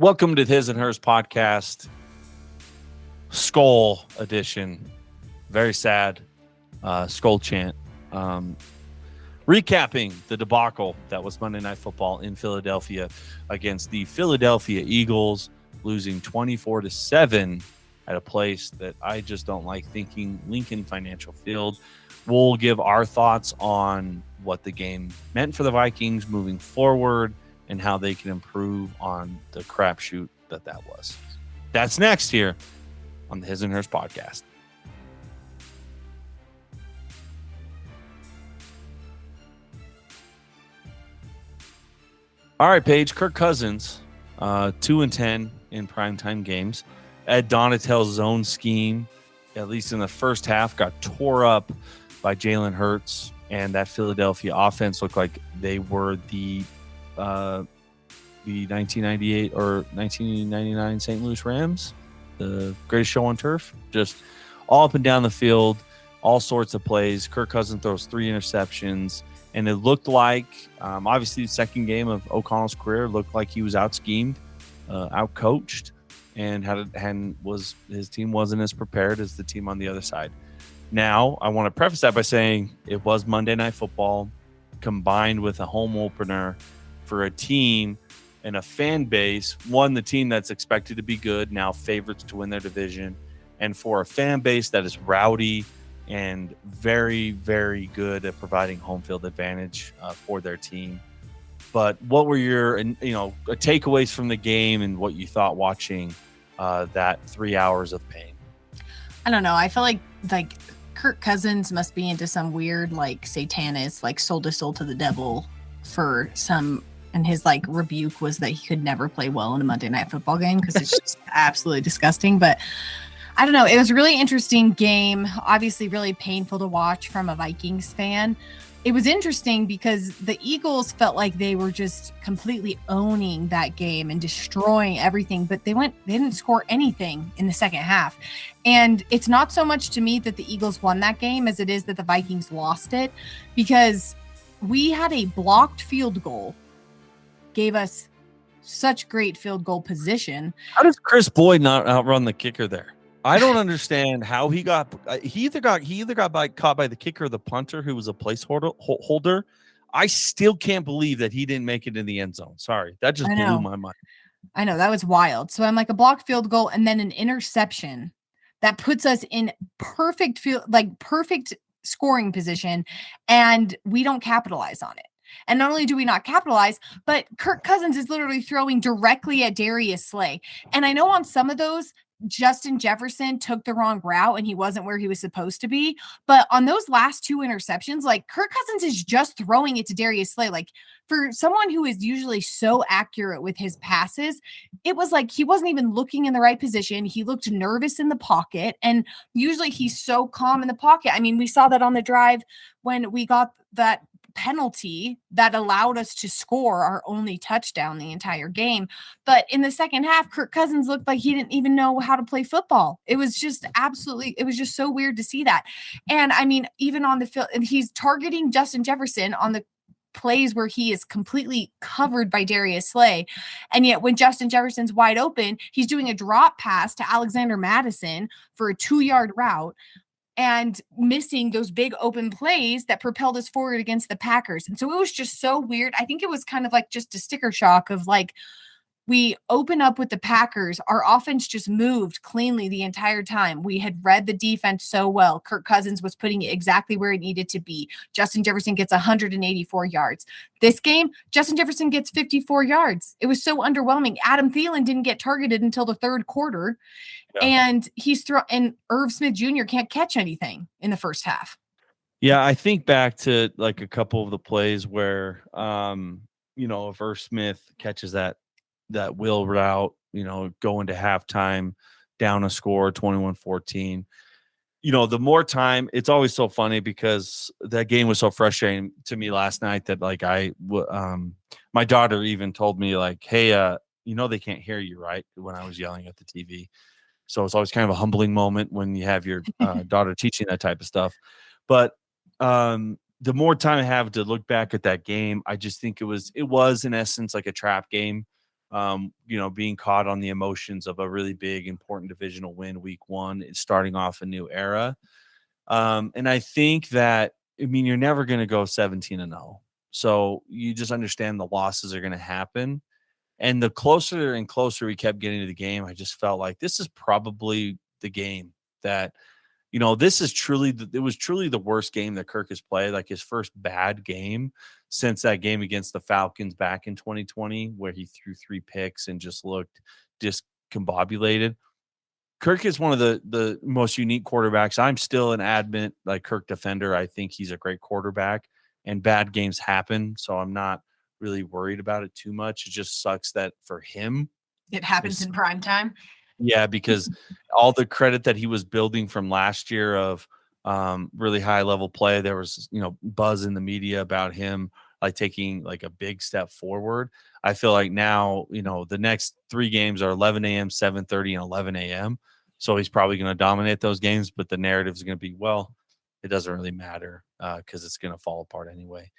Welcome to His and Hers podcast, SKOL edition. Very sad SKOL chant. Recapping the debacle that was Monday Night Football in Philadelphia against the Philadelphia Eagles, losing 24-7 at a place that I just don't like thinking, Lincoln Financial Field. We'll give our thoughts on what the game meant for the Vikings moving forward and how they can improve on the crapshoot that was. That's next here on the His and Hers podcast. All right, Paige. Kirk Cousins, 2-10 in primetime games. Ed Donatell's zone scheme, at least in the first half, got tore up by Jalen Hurts, and that Philadelphia offense looked like they were the 1998 or 1999 St. Louis Rams, the greatest show on turf, just all up and down the field, all sorts of plays. Kirk Cousins throws 3 interceptions, and it looked like, obviously, the second game of O'Connell's career looked like he was out-schemed, out-coached, and his team wasn't as prepared as the team on the other side. Now, I want to preface that by saying it was Monday Night Football combined with a home opener for a team and a fan base, the team that's expected to be good, now favorites to win their division, and for a fan base that is rowdy and very, very good at providing home field advantage for their team. But what were your, takeaways from the game and what you thought watching that 3 hours of pain? I don't know. I feel like Kirk Cousins must be into some weird, satanist, sold his soul to the devil for some. And his rebuke was that he could never play well in a Monday Night Football game because it's just absolutely disgusting. But I don't know. It was a really interesting game. Obviously, really painful to watch from a Vikings fan. It was interesting because the Eagles felt like they were just completely owning that game and destroying everything, but they didn't score anything in the second half. And it's not so much to me that the Eagles won that game as it is that the Vikings lost it, because we had a blocked field goal, gave us such great field goal position. How does Chris Boyd not outrun the kicker there? I don't understand how he either got caught by the kicker or the punter, who was a placeholder. I still can't believe that he didn't make it in the end zone. Sorry, that just blew my mind. I know, that was wild. So I'm a blocked field goal and then an interception that puts us in perfect scoring position, and we don't capitalize on it. And not only do we not capitalize, but Kirk Cousins is literally throwing directly at Darius Slay. And I know on some of those, Justin Jefferson took the wrong route and he wasn't where he was supposed to be. But on those last 2 interceptions, Kirk Cousins is just throwing it to Darius Slay. For someone who is usually so accurate with his passes, it was he wasn't even looking in the right position. He looked nervous in the pocket, and usually he's so calm in the pocket. I mean, we saw that on the drive when we got that penalty that allowed us to score our only touchdown the entire game. But in the second half, Kirk Cousins looked like he didn't even know how to play football. It was just so weird to see that. And I mean, even on the field, he's targeting Justin Jefferson on the plays where he is completely covered by Darius Slay. And yet when Justin Jefferson's wide open, he's doing a drop pass to Alexander Madison for a 2-yard route and missing those big open plays that propelled us forward against the Packers. And so it was just so weird. I think it was kind of just a sticker shock of we open up with the Packers. Our offense just moved cleanly the entire time. We had read the defense so well. Kirk Cousins was putting it exactly where it needed to be. Justin Jefferson gets 184 yards. This game, Justin Jefferson gets 54 yards. It was so underwhelming. Adam Thielen didn't get targeted until the third quarter. Yeah. And and Irv Smith Jr. can't catch anything in the first half. Yeah, I think back to a couple of the plays where, if Irv Smith catches that wheel route, going to halftime, down a score, 21-14. The more time, it's always so funny because that game was so frustrating to me last night that my daughter even told me hey, they can't hear you, right? When I was yelling at the TV. So it's always kind of a humbling moment when you have your daughter teaching that type of stuff. But the more time I have to look back at that game, I just think it was in essence like a trap game being caught on the emotions of a really big, important divisional win week 1, it's starting off a new era. And I think that, I mean, you're never going to go 17-0. So you just understand the losses are going to happen. And the closer and closer we kept getting to the game, I just felt like this is probably the game that, this is truly, it was truly the worst game that Kirk has played, like his first bad game since that game against the Falcons back in 2020, where he threw 3 picks and just looked discombobulated. Kirk is one of the most unique quarterbacks. I'm still an adamant like Kirk defender. I think he's a great quarterback, and bad games happen, so I'm not really worried about it too much. It just sucks that for him, It happens in prime time. yeah, because all the credit that he was building from last year of really high level play, there was, buzz in the media about him like taking like a big step forward. I feel like now, the next 3 games are 11 a.m., 7:30, and 11 a.m. So he's probably going to dominate those games, but the narrative is going to be, well, it doesn't really matter because it's going to fall apart anyway.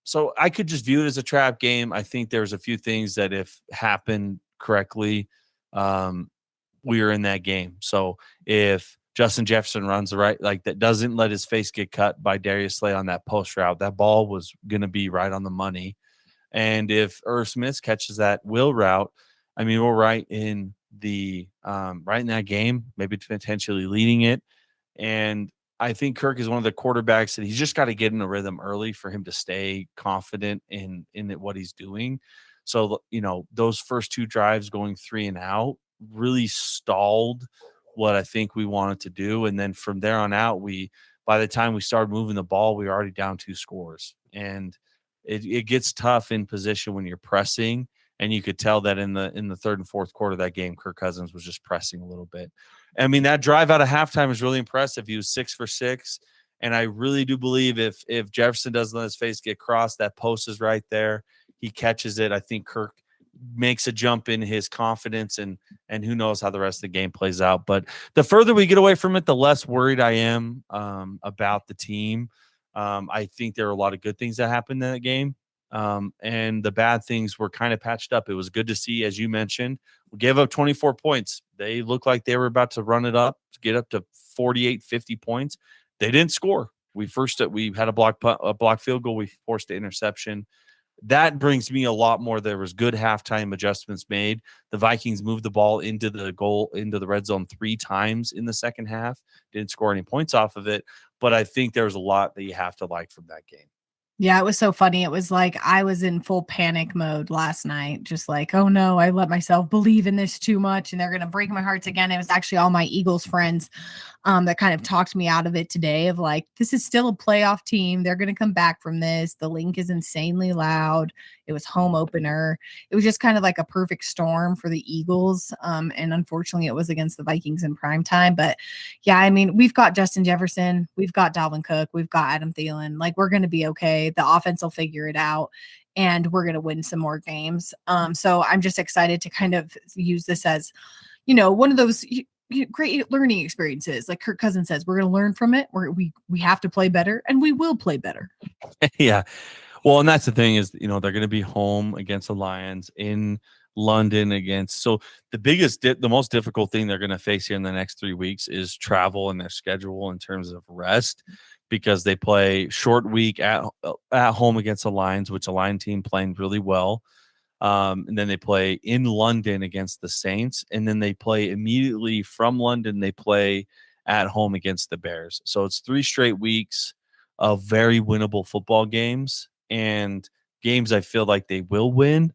So I could just view it as a trap game. I think there's a few things that if happened correctly, we are in that game. So if Justin Jefferson runs the right, like that doesn't let his face get cut by Darius Slay on that post route, that ball was going to be right on the money. And if Irv Smith catches that will route, I mean, we're right in that game, maybe potentially leading it. And I think Kirk is one of the quarterbacks that he's just got to get in a rhythm early for him to stay confident in what he's doing. So, those first 2 drives going 3 and out really stalled what I think we wanted to do. And then from there on out, by the time we started moving the ball, we were already down 2 scores. And it gets tough in position when you're pressing. And you could tell that in the third and fourth quarter of that game, Kirk Cousins was just pressing a little bit. I mean, that drive out of halftime is really impressive. He was 6 for 6. And I really do believe if Jefferson doesn't let his face get crossed, that post is right there. He catches it. I think Kirk makes a jump in his confidence, and who knows how the rest of the game plays out. But the further we get away from it, the less worried I am about the team. I think there are a lot of good things that happened in that game. And the bad things were kind of patched up. It was good to see, as you mentioned, we gave up 24 points. They looked like they were about to run it up, to get up to 48, 50 points. They didn't score. We had a block field goal. We forced the interception. That brings me a lot more. There was good halftime adjustments made. The Vikings moved the ball into the red zone 3 times in the second half. Didn't score any points off of it, but I think there was a lot that you have to like from that game. Yeah, it was so funny. It was like I was in full panic mode last night, just like, oh no, I let myself believe in this too much and they're going to break my hearts again. It was actually all my Eagles friends that kind of talked me out of it today of like, this is still a playoff team. They're going to come back from this. The link is insanely loud. It was home opener. It was just kind of like a perfect storm for the Eagles. And unfortunately it was against the Vikings in prime time. But yeah, I mean, we've got Justin Jefferson, we've got Dalvin Cook, we've got Adam Thielen. Like we're going to be okay. The offense will figure it out and we're going to win some more games. So I'm just excited to kind of use this as, one of those great learning experiences. Like Kirk Cousins says, we're going to learn from it. We have to play better and we will play better. Yeah. Well, and that's the thing is, they're going to be home against the Lions, in London against. So the most difficult thing they're going to face here in the next 3 weeks is travel and their schedule in terms of rest, because they play short week at home against the Lions, which a Lion team playing really well. And then they play in London against the Saints. And then they play immediately from London. They play at home against the Bears. So it's 3 straight weeks of very winnable football games, and games I feel like they will win,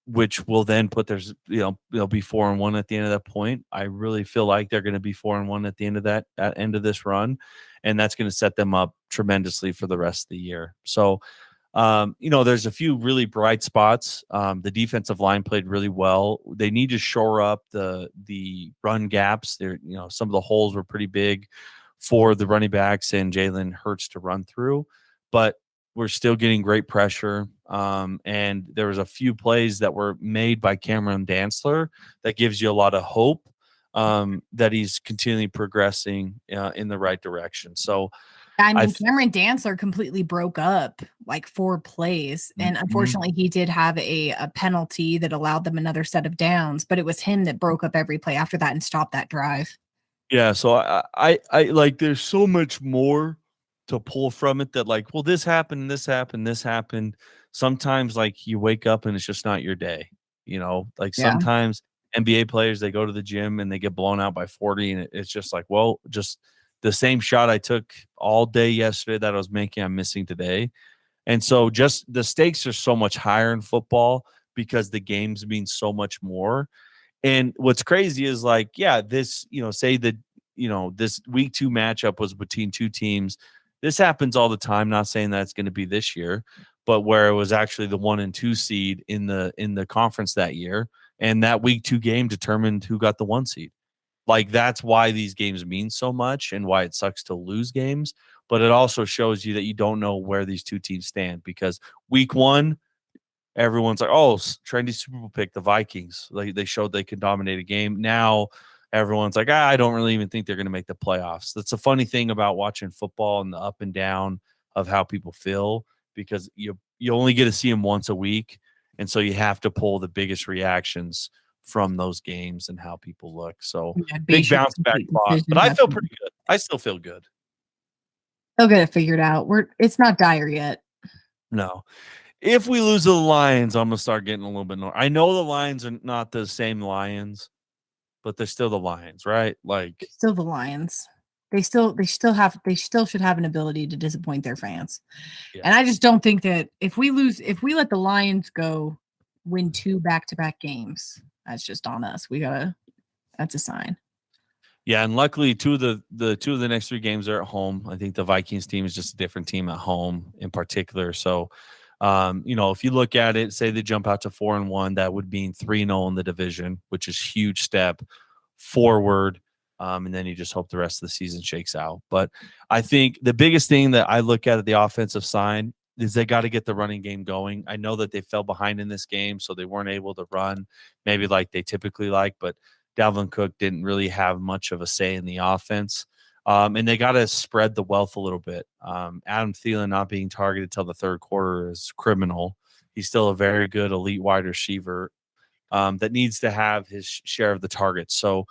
which will then put they'll be 4-1 at the end of that point. I really feel like they're going to be 4-1 at the end of at end of this run, and that's going to set them up tremendously for the rest of the year. So, there's a few really bright spots. The defensive line played really well. They need to shore up the run gaps. There, some of the holes were pretty big for the running backs and Jalen Hurts to run through, but we're still getting great pressure. And there was a few plays that were made by Cameron Dantzler that gives you a lot of hope that he's continually progressing in the right direction. So I mean, Cameron Dantzler completely broke up like 4 plays, and unfortunately, he did have a penalty that allowed them another set of downs, but it was him that broke up every play after that and stopped that drive. Yeah, so I like there's so much more to pull from it that like, well, this happened, this happened, this happened. Sometimes like you wake up and it's just not your day, you know? Like Yeah. sometimes NBA players they go to the gym and they get blown out by 40 and it's just like, well, just the same shot I took all day yesterday that I was making, I'm missing today. And so just the stakes are so much higher in football because the games mean so much more. And what's crazy is like, yeah, this, say that, this week 2 matchup was between 2 teams. This happens all the time. Not saying that it's going to be this year, but where it was actually the 1 and 2 seed in the conference that year, and that week 2 game determined who got the 1 seed. Like that's why these games mean so much and why it sucks to lose games. But it also shows you that you don't know where these 2 teams stand because week 1 everyone's like, oh, trendy Super Bowl pick, the Vikings. Like they showed they could dominate a game. Now everyone's like, I don't really even think they're going to make the playoffs. That's a funny thing about watching football and the up and down of how people feel because you only get to see them once a week, and so you have to pull the biggest reactions from those games and how people look. So big bounce back clause, but I feel pretty good. I still feel good. They'll get it figured out. It's not dire yet. No. If we lose to the Lions, I'm gonna start getting a little bit more. I know the Lions are not the same Lions, but they're still the Lions, right? Like They're still the Lions. They still should have an ability to disappoint their fans. Yeah. And I just don't think that if we let the Lions go win 2 back-to-back games, that's just on us. That's a sign. Yeah, and luckily 2 of the next 3 games are at home. I think the Vikings team is just a different team at home in particular. So if you look at it, say they jump out to 4-1, that would mean 3-0 in the division, which is huge step forward. And then you just hope the rest of the season shakes out. But I think the biggest thing that I look at the offensive side is they got to get the running game going. I know that they fell behind in this game, so they weren't able to run maybe like they typically like, but Dalvin Cook didn't really have much of a say in the offense. And they got to spread the wealth a little bit. Adam Thielen not being targeted till the 3rd quarter is criminal. He's still a very good elite wide receiver that needs to have his share of the targets. So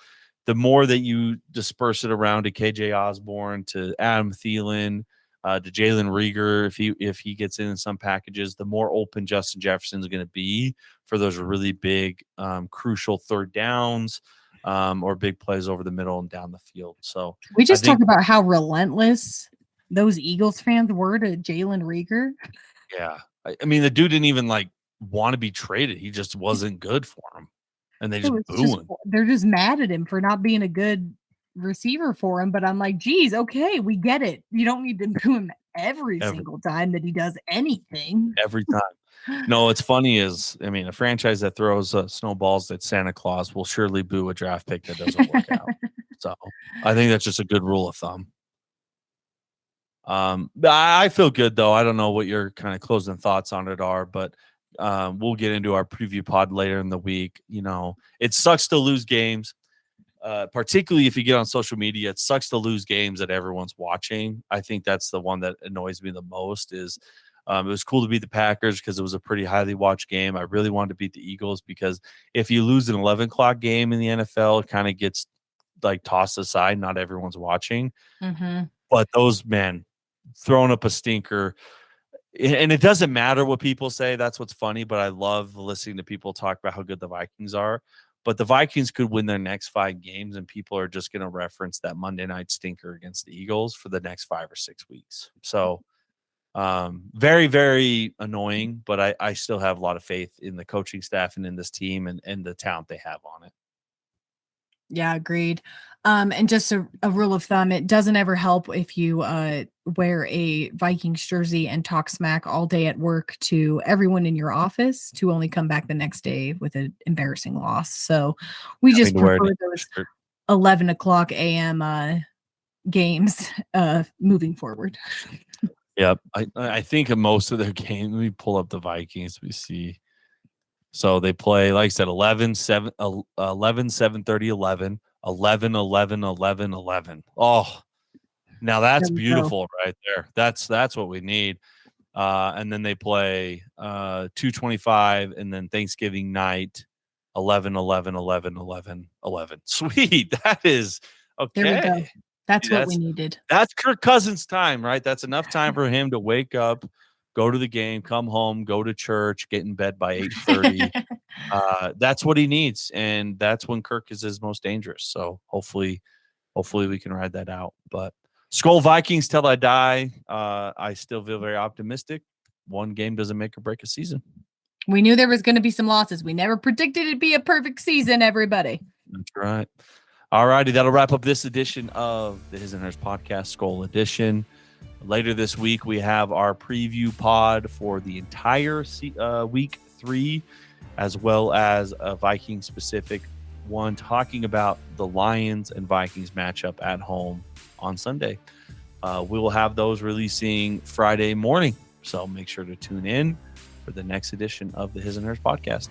the more that you disperse it around to KJ Osborne, to Adam Thielen, to Jalen Reagor, if he gets in some packages, the more open Justin Jefferson is going to be for those really big, crucial 3rd downs. Or big plays over the middle and down the field. So we just talked about how relentless those Eagles fans were to Jalen Reagor. Yeah. I mean, the dude didn't even want to be traded. He just wasn't good for him. And they just booing. They're just mad at him for not being a good receiver for him. But I'm like, geez, okay, we get it. You don't need to boo him every single time that he does anything. Every time. No, what's funny is, I mean, a franchise that throws snowballs at Santa Claus will surely boo a draft pick that doesn't work out. So I think that's just a good rule of thumb. I feel good though. I don't know what your kind of closing thoughts on it are, but we'll get into our preview pod later in the week. It sucks to lose games, particularly if you get on social media. It sucks to lose games that everyone's watching. I think that's the one that annoys me the most is it was cool to beat the Packers because it was a pretty highly watched game. I really wanted to beat the Eagles because if you lose an 11 o'clock game in the NFL, it kind of gets tossed aside. Not everyone's watching. Mm-hmm. But those, man, throwing up a stinker. And it doesn't matter what people say. That's what's funny. But I love listening to people talk about how good the Vikings are. But the Vikings could win their next 5 games, and people are just going to reference that Monday night stinker against the Eagles for the next 5 or 6 weeks. So very, very annoying. But I still have a lot of faith in the coaching staff and in this team and the talent they have on it. Yeah, agreed. And just a rule of thumb, it doesn't ever help if you wear a Vikings jersey and talk smack all day at work to everyone in your office to only come back the next day with an embarrassing loss. So we just prefer those 11 o'clock a.m. Games moving forward. Yep. I think of most of their games. Let me pull up the Vikings. We see. So they play, like I said, 11, 7, 11, 7:30, 11, 11, 11, 11, 11. Oh, Now that's There we go. beautiful right there. That's what we need. And then they play 225 and then Thanksgiving night 11 11 11 11 11. Sweet. That is There we go. okay. That's See, what we needed. That's Kirk Cousins time, right? That's enough time for him to wake up, go to the game, come home, go to church, get in bed by 8:30. That's what he needs, and that's when Kirk is his most dangerous. So hopefully we can ride that out. But SKOL Vikings till I die. I still feel very optimistic. One game doesn't make or break a season. We knew there was going to be some losses. We never predicted it'd be a perfect season, everybody. That's right. All righty, that'll wrap up this edition of the His and Hers podcast, SKOL Edition. Later this week, we have our preview pod for the entire week 3, as well as a Viking-specific one talking about the Lions and Vikings matchup at home on Sunday. We will have those releasing Friday morning, so make sure to tune in for the next edition of the His and Hers podcast.